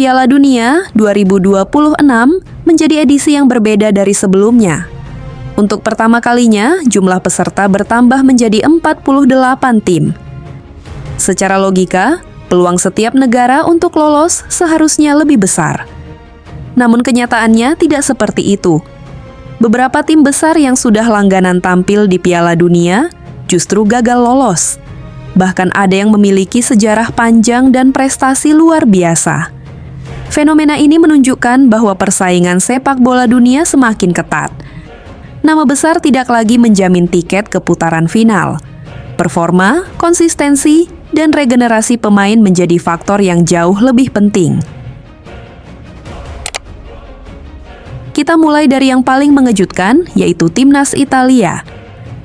Piala Dunia 2026 menjadi edisi yang berbeda dari sebelumnya. Untuk pertama kalinya, jumlah peserta bertambah menjadi 48 tim. Secara logika, peluang setiap negara untuk lolos seharusnya lebih besar. Namun kenyataannya tidak seperti itu. Beberapa tim besar yang sudah langganan tampil di Piala Dunia justru gagal lolos. Bahkan ada yang memiliki sejarah panjang dan prestasi luar biasa. Fenomena ini menunjukkan bahwa persaingan sepak bola dunia semakin ketat. Nama besar tidak lagi menjamin tiket ke putaran final. Performa, konsistensi, dan regenerasi pemain menjadi faktor yang jauh lebih penting. Kita mulai dari yang paling mengejutkan, yaitu Timnas Italia.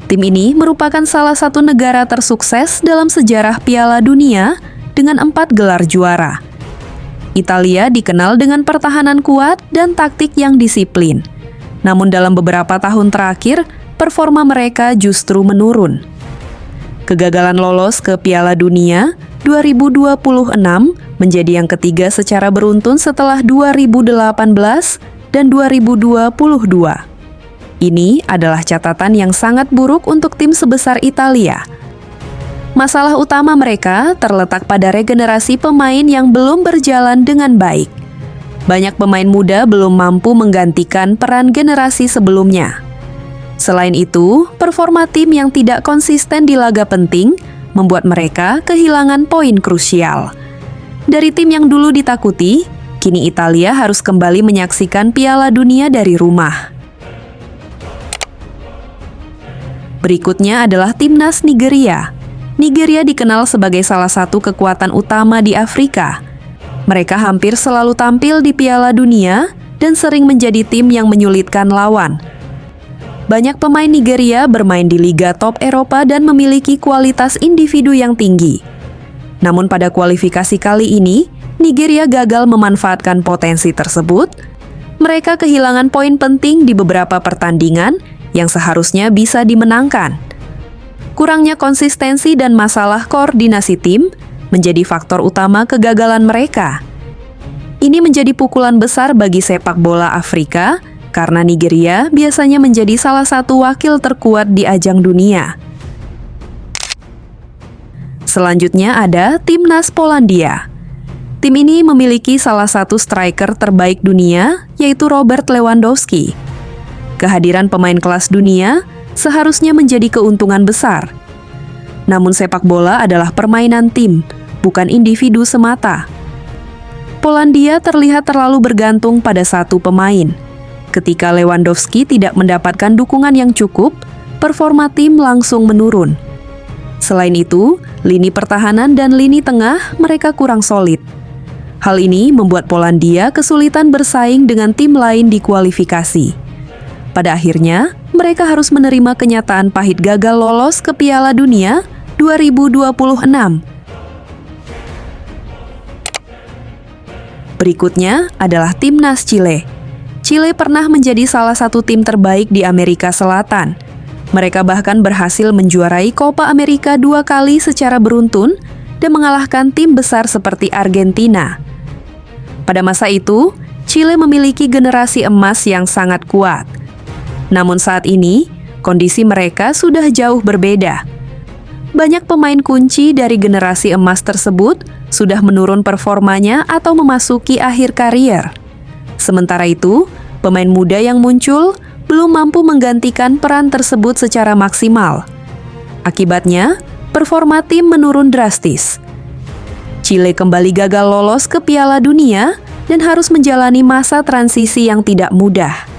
Tim ini merupakan salah satu negara tersukses dalam sejarah Piala Dunia dengan 4 gelar juara. Italia dikenal dengan pertahanan kuat dan taktik yang disiplin. Namun dalam beberapa tahun terakhir, performa mereka justru menurun. Kegagalan lolos ke Piala Dunia 2026 menjadi yang ketiga secara beruntun setelah 2018 dan 2022. Ini adalah catatan yang sangat buruk untuk tim sebesar Italia. Masalah utama mereka terletak pada regenerasi pemain yang belum berjalan dengan baik. Banyak pemain muda belum mampu menggantikan peran generasi sebelumnya. Selain itu, performa tim yang tidak konsisten di laga penting membuat mereka kehilangan poin krusial. Dari tim yang dulu ditakuti, kini Italia harus kembali menyaksikan Piala Dunia dari rumah. Berikutnya adalah Timnas Nigeria. Nigeria dikenal sebagai salah satu kekuatan utama di Afrika. Mereka hampir selalu tampil di Piala Dunia dan sering menjadi tim yang menyulitkan lawan. Banyak pemain Nigeria bermain di liga top Eropa dan memiliki kualitas individu yang tinggi. Namun pada kualifikasi kali ini, Nigeria gagal memanfaatkan potensi tersebut. Mereka kehilangan poin penting di beberapa pertandingan yang seharusnya bisa dimenangkan. Kurangnya konsistensi dan masalah koordinasi tim menjadi faktor utama kegagalan mereka. Ini menjadi pukulan besar bagi sepak bola Afrika karena Nigeria biasanya menjadi salah satu wakil terkuat di ajang dunia. Selanjutnya ada Timnas Polandia. Tim ini memiliki salah satu striker terbaik dunia, yaitu Robert Lewandowski. Kehadiran pemain kelas dunia seharusnya menjadi keuntungan besar. Namun sepak bola adalah permainan tim, bukan individu semata. Polandia terlihat terlalu bergantung pada satu pemain. Ketika Lewandowski tidak mendapatkan dukungan yang cukup, performa tim langsung menurun. Selain itu, lini pertahanan dan lini tengah mereka kurang solid. Hal ini membuat Polandia kesulitan bersaing dengan tim lain di kualifikasi. Pada akhirnya, mereka harus menerima kenyataan pahit gagal lolos ke Piala Dunia 2026. Berikutnya adalah Timnas Chile. Chile pernah menjadi salah satu tim terbaik di Amerika Selatan. Mereka bahkan berhasil menjuarai Copa America 2 kali secara beruntun dan mengalahkan tim besar seperti Argentina. Pada masa itu, Chile memiliki generasi emas yang sangat kuat. Namun saat ini, kondisi mereka sudah jauh berbeda. Banyak pemain kunci dari generasi emas tersebut sudah menurun performanya atau memasuki akhir karier. Sementara itu, pemain muda yang muncul belum mampu menggantikan peran tersebut secara maksimal. Akibatnya, performa tim menurun drastis. Chile kembali gagal lolos ke Piala Dunia dan harus menjalani masa transisi yang tidak mudah.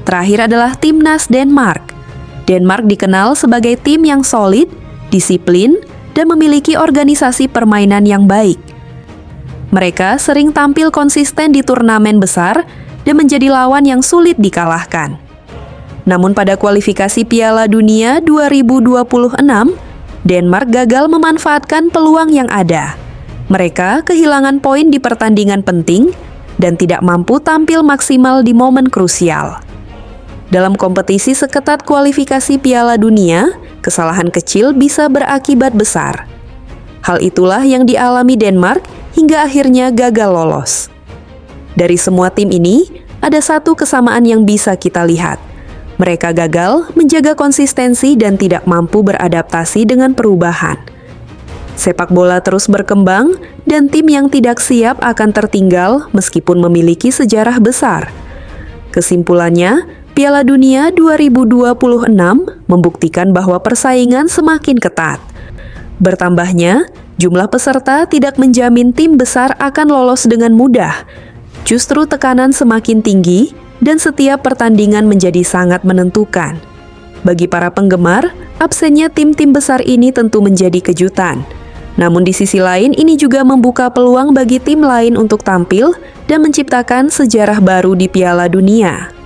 Terakhir adalah Timnas Denmark. Denmark dikenal sebagai tim yang solid, disiplin, dan memiliki organisasi permainan yang baik. Mereka sering tampil konsisten di turnamen besar dan menjadi lawan yang sulit dikalahkan. Namun pada kualifikasi Piala Dunia 2026, Denmark gagal memanfaatkan peluang yang ada. Mereka kehilangan poin di pertandingan penting dan tidak mampu tampil maksimal di momen krusial. Dalam kompetisi seketat kualifikasi Piala Dunia, kesalahan kecil bisa berakibat besar. Hal itulah yang dialami Denmark hingga akhirnya gagal lolos. Dari semua tim ini, ada satu kesamaan yang bisa kita lihat. Mereka gagal menjaga konsistensi dan tidak mampu beradaptasi dengan perubahan. Sepak bola terus berkembang dan tim yang tidak siap akan tertinggal meskipun memiliki sejarah besar. Kesimpulannya, Piala Dunia 2026 membuktikan bahwa persaingan semakin ketat. Bertambahnya, jumlah peserta tidak menjamin tim besar akan lolos dengan mudah. Justru tekanan semakin tinggi dan setiap pertandingan menjadi sangat menentukan. Bagi para penggemar, absennya tim-tim besar ini tentu menjadi kejutan. Namun di sisi lain, ini juga membuka peluang bagi tim lain untuk tampil dan menciptakan sejarah baru di Piala Dunia.